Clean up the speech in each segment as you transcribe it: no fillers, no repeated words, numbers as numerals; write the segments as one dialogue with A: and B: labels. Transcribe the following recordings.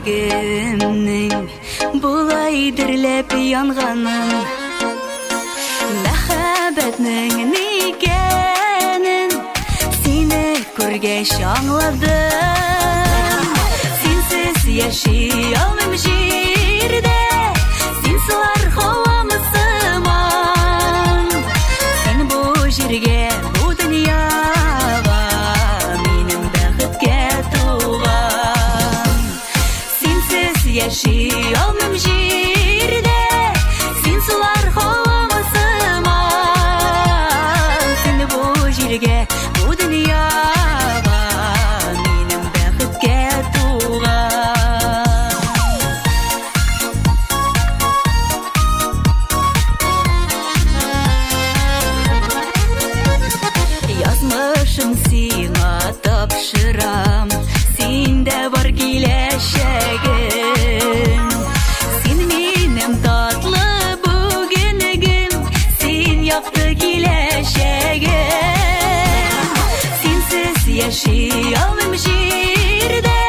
A: Yüreğimnin bulay dirlep yanğanın Мәхәббәтнең никәнен Сине күргәч аңладым Синсез яши алмыйм җирдә Син сулар һавамы сыман Син бу җиргә, бу дөньяга Минем бәхеткә туган Синсез яши алмыйм җирдә Син сулар һавамы сыман Син бу җиргә, бу дөньяга Минем бәхеткә туган Язмышым сиңа тапшырам Синдә бар киләчәгем Син минем татлы бүгенегем Син якты киләчәгем Синсез яши алмыйм җирдә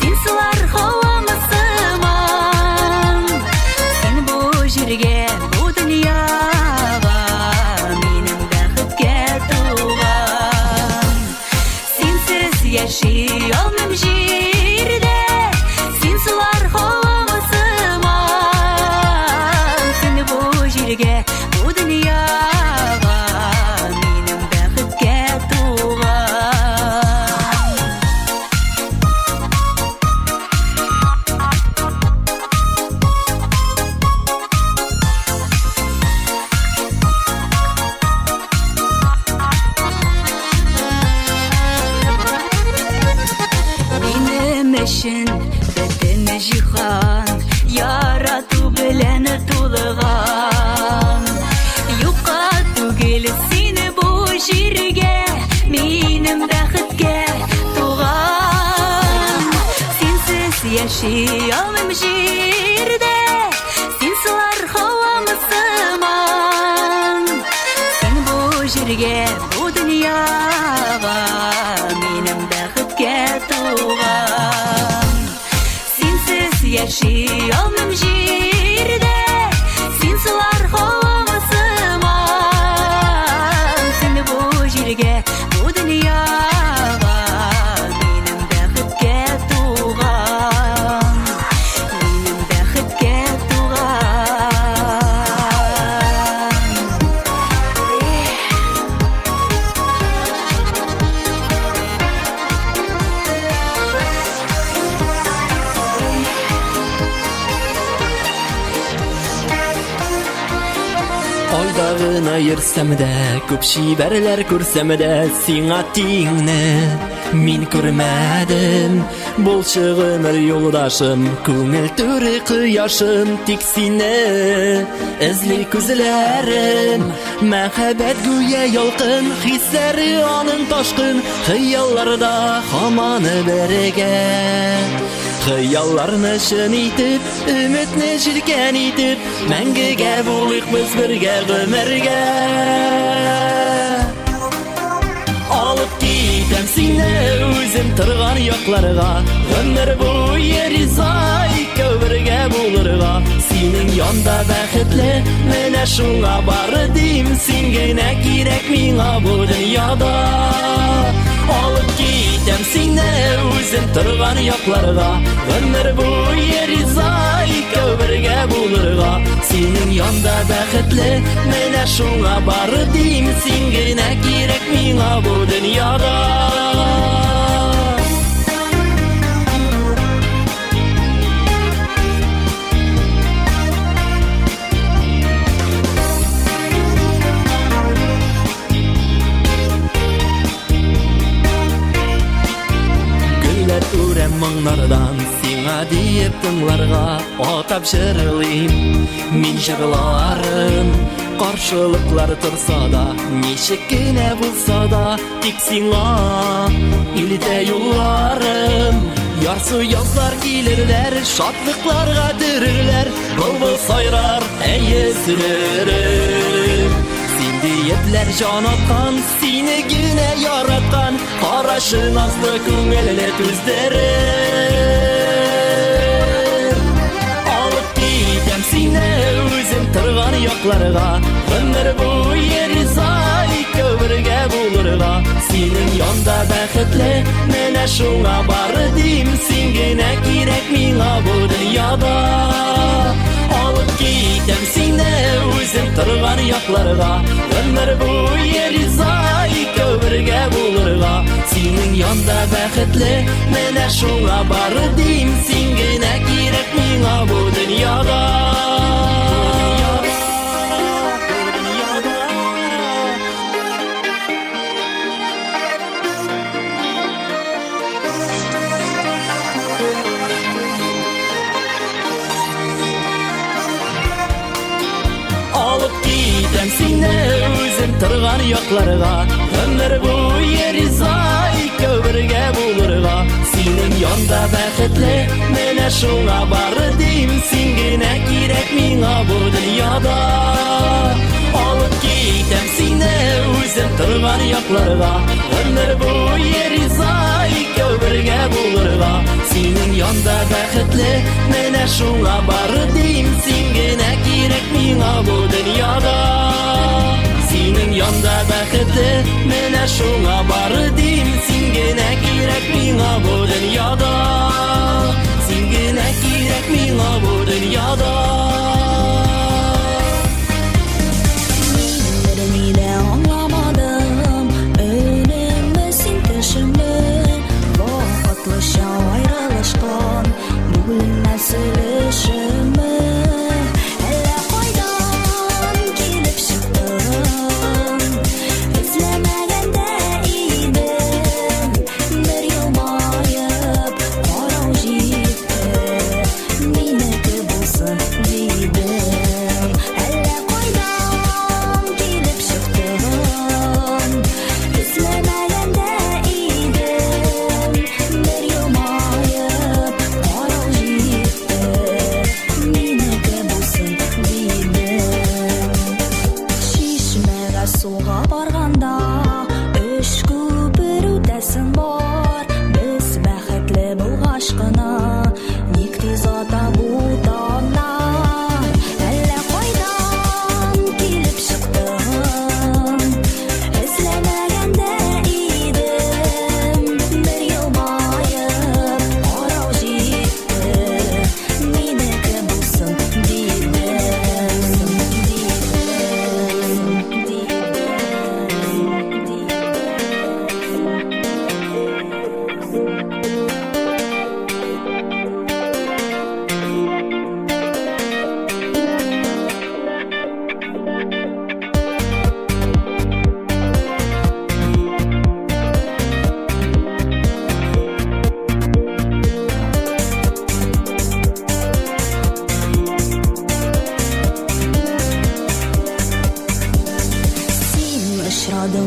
A: Син сулар һавамы сыман Син бу җиргә, бу дөньяга Минем бәхеткә туган Синсез яши алмыйм җирдә Син сулар һавамы сыман Син бу җиргә, бу дөньяга Минем бәхеткә туган Минем өчен бөтен җиһан Ярату белән тулган Юкка түгел сине бу җиргә Минем бәхеткә туган Синсез яши алмыйм җирдә Син сулар һавамы сыман Син бу җиргә, бу дөньяга Минем бәхеткә туган Синсез яши алмыйм җирдә Син сулар һавамы сыман Син бу җиргә, бу дөньяга Минем бәхеткә туган Минем бәхеткә туган
B: Айдағына йөрсәм дә, күп шибәрләр күрсәм дә, сиңа тиңне мин күрмәдем. Булчы гомер юлдашым, күңел түре кояшым, тик сине эзли күзләрем. Мәхәббәт гүя ялкын, хисләре аның ташкын, хыялларда һаман бергә. Хыялларны шын итеп, өметне җилкән итеп, мәңгегә булыйк без бергә гомергә. Алып китәм сине үзем торган якларга, гомер буе риза икәү бергә булырга. Синең янда бәхетле, менә шуңа бардым, син генә кирәк миңа бу дөньяда. Алып китәм сине үзем торган якларга, гомер буе риза икәү бергә булырга. Синең янда бәхетле, менә шуңа бардым, син генә кирәк миңа бу дөньяда. Үрәм моңнардан сиңа диеп тыңларга, атап җырлыйм мин җырларым. Каршылыклар турса да, ничек кенә булса да, тик сиңа илтә юлларым. Ярсу язлар килерләр, шатлыкларга төрерләр, былбыл сайрар әйе сүререм. Син диетләр җан аткан, сине генә яраткан, карашы назлы күңелле түздерем. Алып китәм сине үзем торган якларга, гомер буе риза икәү бергә булырга. Синең янда бәхетле, менә шуңа бары дим, син генә кирәк миңа бу дөньяда. Алып китәм сине үзем торган якларга, гомер буе риза икәү бергә булырга. Синең янда бәхетле, менә шуңа бары дим, син генә кирәк миңа бу дөньяда. Алып китәм сине үзем торган якларга, гомер буе риза икәү бергә булырга. Синең янда бәхетле, менә шуңа бары дим, син генә кирәк миңа бу дөньяда. Алып китәм сине үзем торган якларга, гомер буе риза икәү бергә булырга. Синең янда бәхетле, менә шуңа бары дим, син генә кирәк миңа бу дөньяда. Синең янда бәхетле, менә шуңа бары дим, син генә кирәк миңа бу дөньяда. Син генә кирәк миңа бу дөньяда.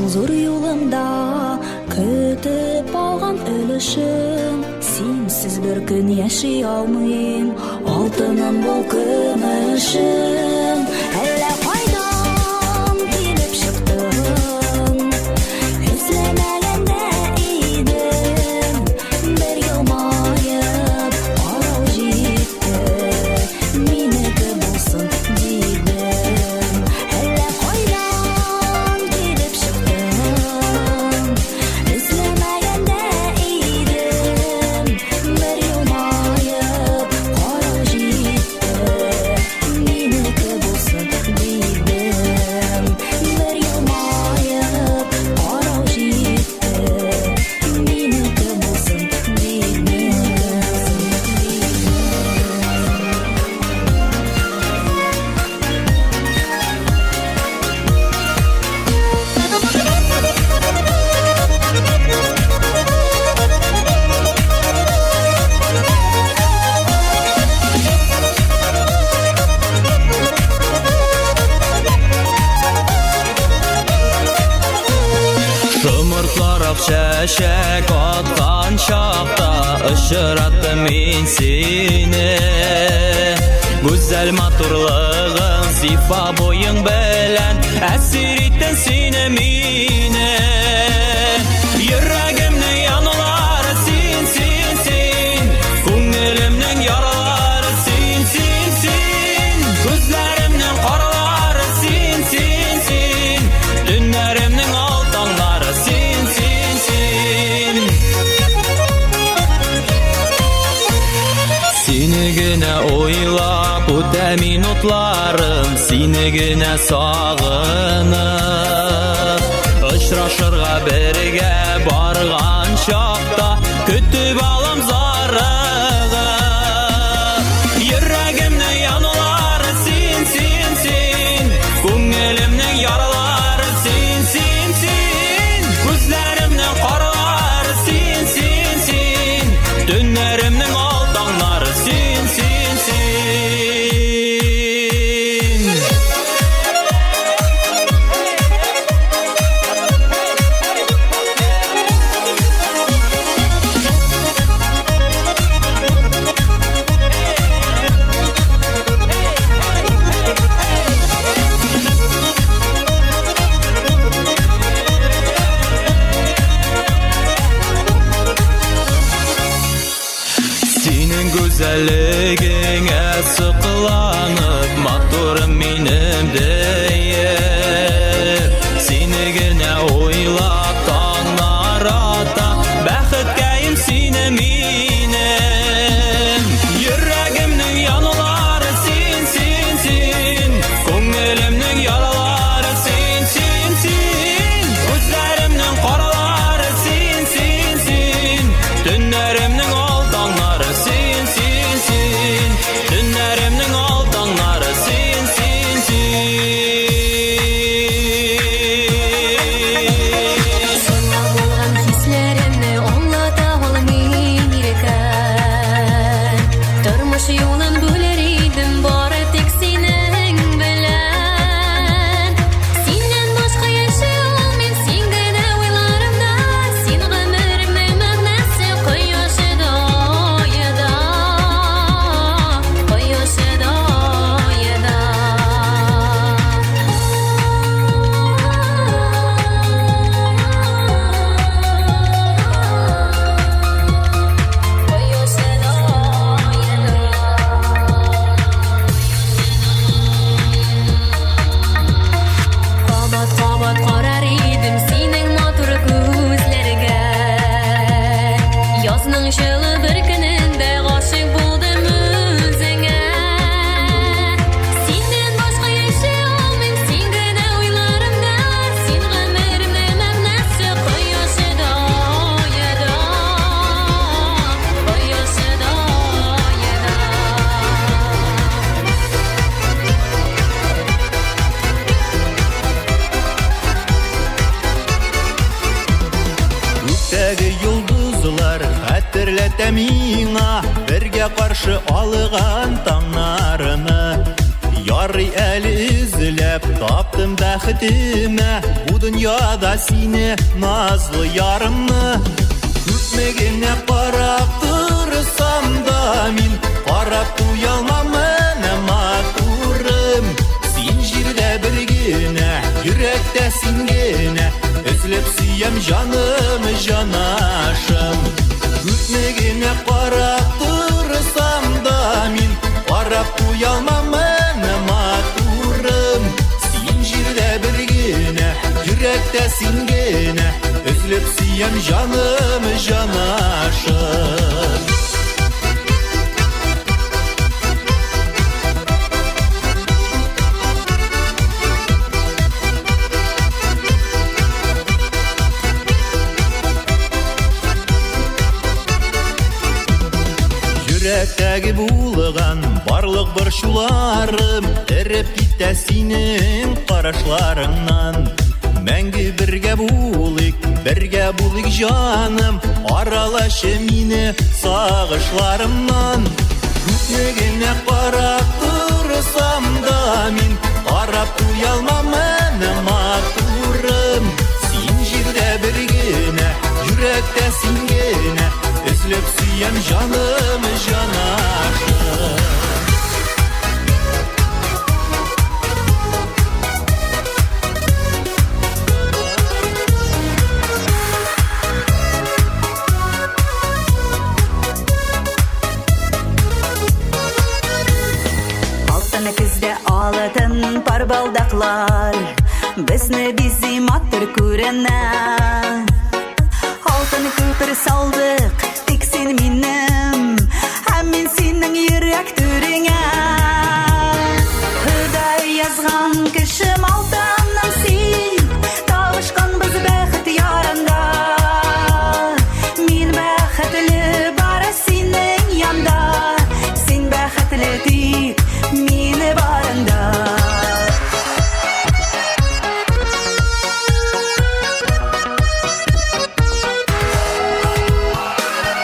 C: Зур юлымда көтеп алган өлешем, синсез бер көн яши алмыйм, алтыным бул көмешем. Әллә кайдан килеп чыктың, эзләмәгәндә идем, бер елмаеп карау җитте, минеке булсын дидем. Әллә кайдан килеп чыктың, эзләмәгәндә идем, бер елмаеп карау җитте, минеке
B: çeşek atkan şakta ışırattım min seni. Güzel maturlığın sifa boyun belen esir ettin seni mine. Yüreğimnin yanıları sin sin sin, Kungülümün yaraları sin sin sin, Gözlerimnin karaları sin sin sin, Dünlerimnin altanları sin sin sin. Seni güne oylap bu minutlarım, Seni güne sağınıp Işraşırga birge bargan şakta Kütüp alam zarığı. Yüreğimnin yanıları sin sin sin, Kungülümün yaraları sin sin sin, Gözlerimnin karaları sin sin sin, Dünlerimnin altanları sin sin sin. Senin güzelliğine sıkılanıp Maturum benim deyip, Seni gene oylap tanlarata Bəxitkəyim seni minim. Yüreğimnin yanıları sin sin sin, Kungülümün yaraları sin sin sin, Gözlerimnin karaları sin sin sin, Dünlerimnin altanları sin sin sin, Dünlerimnin altanları sin sin sin.
C: Sana olan hislerimni anlata olmayın yirken, Durmuş yolun böler idim bari tek senin bilen. Senden başka yaşayamam sen gene oylarımda, Sen ömrümün mağnası koyuşida yada, koyuşida yada. Qabat qabat qarar edim sening matur ko'zlarga, Yozning shili bir kunida g'oshiq bo'ldim o'zingga. Sendan boshqa yashayolmay sen gina o'ylarimda, Sen umrimning ma'nosi qo'yishida yada, qo'yishida yada.
D: Göktегі yıldızlar хәтерләтә миңа Бергә каршы алыган таңнарыны. Ярый әле эзләп таптым бәхетемә, Бу дөньяда сине назлы ярымны. Күпмегеңә карап торсам да мин, Карап туя алмам әнә матурым. Син җирдә бер генә, йөрәктә син генә, Özlep siyem canım canашым. Күпмегеңә карап торсам да мин, Карап туя алмам әнә матурым. Син җирдә бер генә, йөрәктә син генә, Özlep siyem canım canашым. Йөрәктәге булган барлык борчуларым эреп китә синең карашларыңнан. Мәңге бергә булыйк җаным, аралашы мине сагышларымнан. Күпмегеңә карап торсам да мин, Карап туя алмам әнә матурым. Син җирдә бер генә, Бергем жаным жанашыр
A: Алтын күздә алтын парбалдаклар безне бизи матур күренә. Алтын күпер салдык тик син минем, һәм мин синең йөрәк түреңә. Ходай язган кешем алтынның син, тавышкан без бәхет ярында. Мин бәхетле бары синең янда, син бәхетле тик мине барында.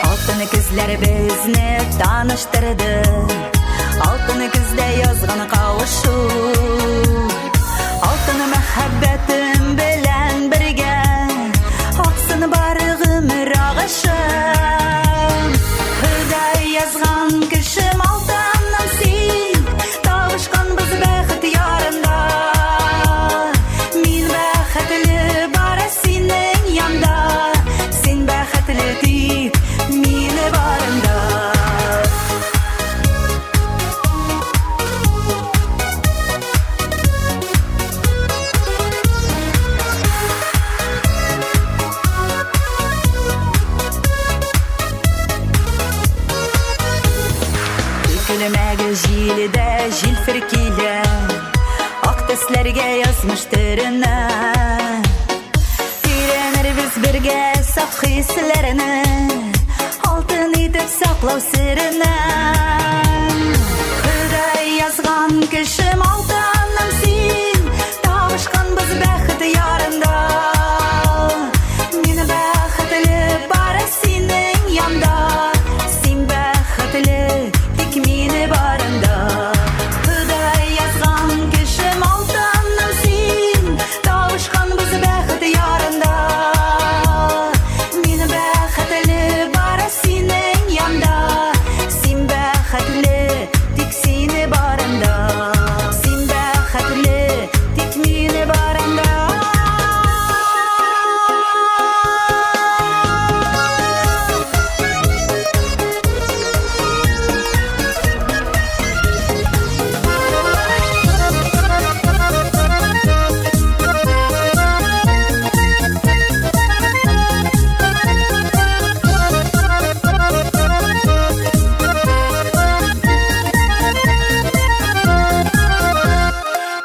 A: Алтын күзләр безне таныштырды, алтын күздә язган кавышу. Алтын мәхәббәтем белән бергә, аксын бары гомер агышым. Ходай язган кешем алтынның син, тавышкан без бәхет ярында. Мин бәхетле бары синең янда, син бәхетле тик мине барында. Төкелмәге җилдә җилфер килә, ак төсләргә язмыштырына. Тирәнербез бергә саф хисләрне, алтын итеп саклау серенә. Ходай язган кешем алтынның син, тавышкан без бәхет ярында. Мин бәхетле бары синең янда, син бәхетле тик мине барында. Ходай язган кешем алтынның син, тавышкан без бәхет ярында. Мин бәхетле бары синең янда, син бәхетле тик сине барында. Син бәхетле тик мине барында.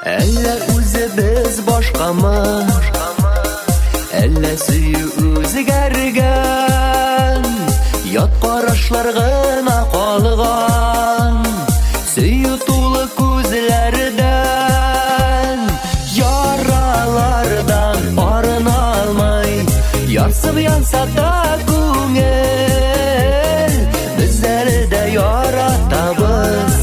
B: Әллә үзебез башкамы, әллә сөю үзгәргән, ят карашлар гына калган, сөю тулы күзләрдән, яралардан арына алмай, ярсып янса да күңел, без әле дә яратабыз.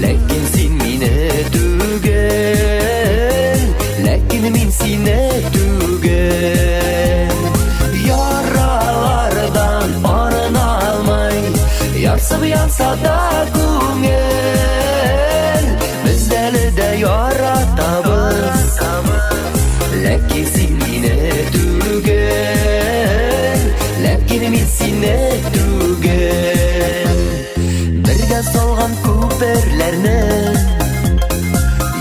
B: Ләкин син мине түгел, ләкин мин сине түгел. Яралардан арына алмай, ярсып янса да күңел, без әле дә яратабыз. Ләкин син мине түгел, ләкин мин сине түгел. Бергә салган күперләрне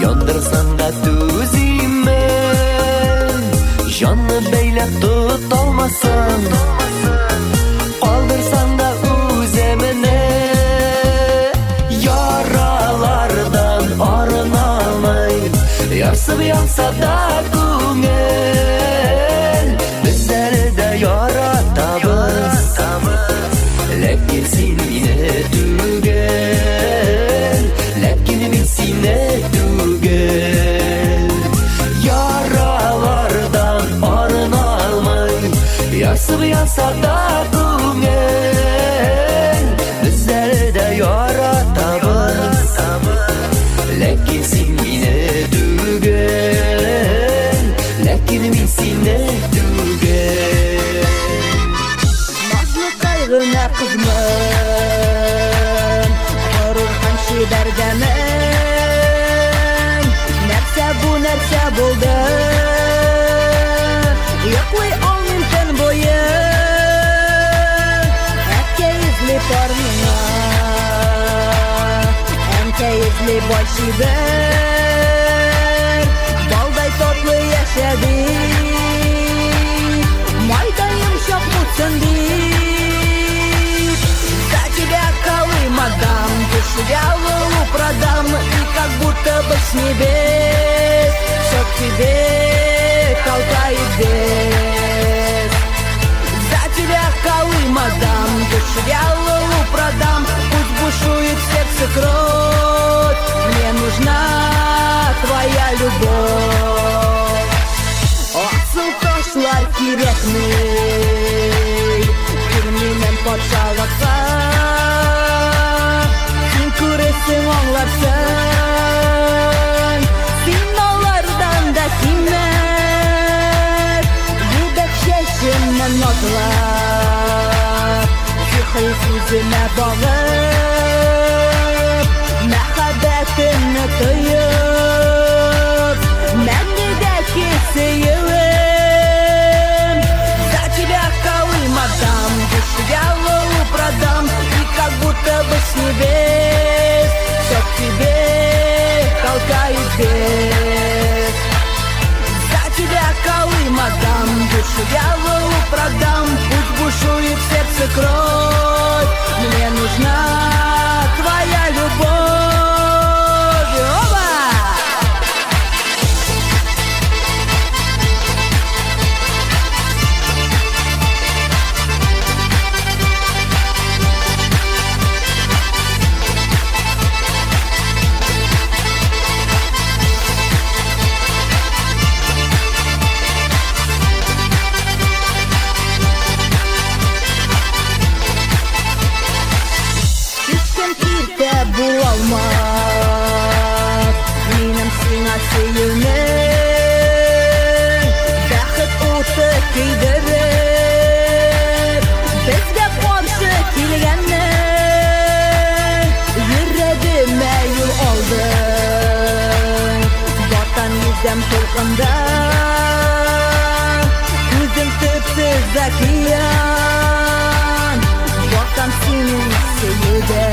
B: яндырсаң да түзимен, җанны бәйләп тоталмасын, калдырсаң да үземне. Яралардан арына алмай, ярсып янса да күңел, без әле дә яратабыз. Ләкин син мине түгел, ләкин мин сине түгел. Яралардан арына алмай, ярсып янса да күңел, без әле дә яратабыз. Ләкин син мине түгел, ләкин мин сине түгел.
A: Назлы кайгына нәрсә булды. Йоклый алмыйм төн буе, әткәй эзли пар миңа, әнкәй эзли бай чибәр, балдай татлы яшәдек, майдай йомшак мутсын дип. За тебя колы, мадам, дешевле продам, и как будто бы с небес все к тебе толкает вес. За тебя колы, мадам, дешевле продам, пусть бушует в сердце кровь, мне нужна твоя любовь. Асыл ташлар кирәкми, бирминем патшалыкка, син күресең аңларсың, син алардан да киммәт, ебәк чәчемнән натлап, зиһри сүземә багып, мәхәббәтемне тоеп, мәңгедәки сөюем. За тебя колы, мадам, дешевле продам, и как будто бы с небес все к тебе толкает вес. За тебя колы, мадам, дешевле продам, пусть бушует в сердце кровь, мне нужна твоя любовь. Оба! Булалмас минем сиңа сөюнең, бәхет уты көйдереп, безгә каршы килгәннең, йөрәгемә юл алдың, ватан йөзәм тулкында, күзем төпсез океан, ватан синең сөюдә.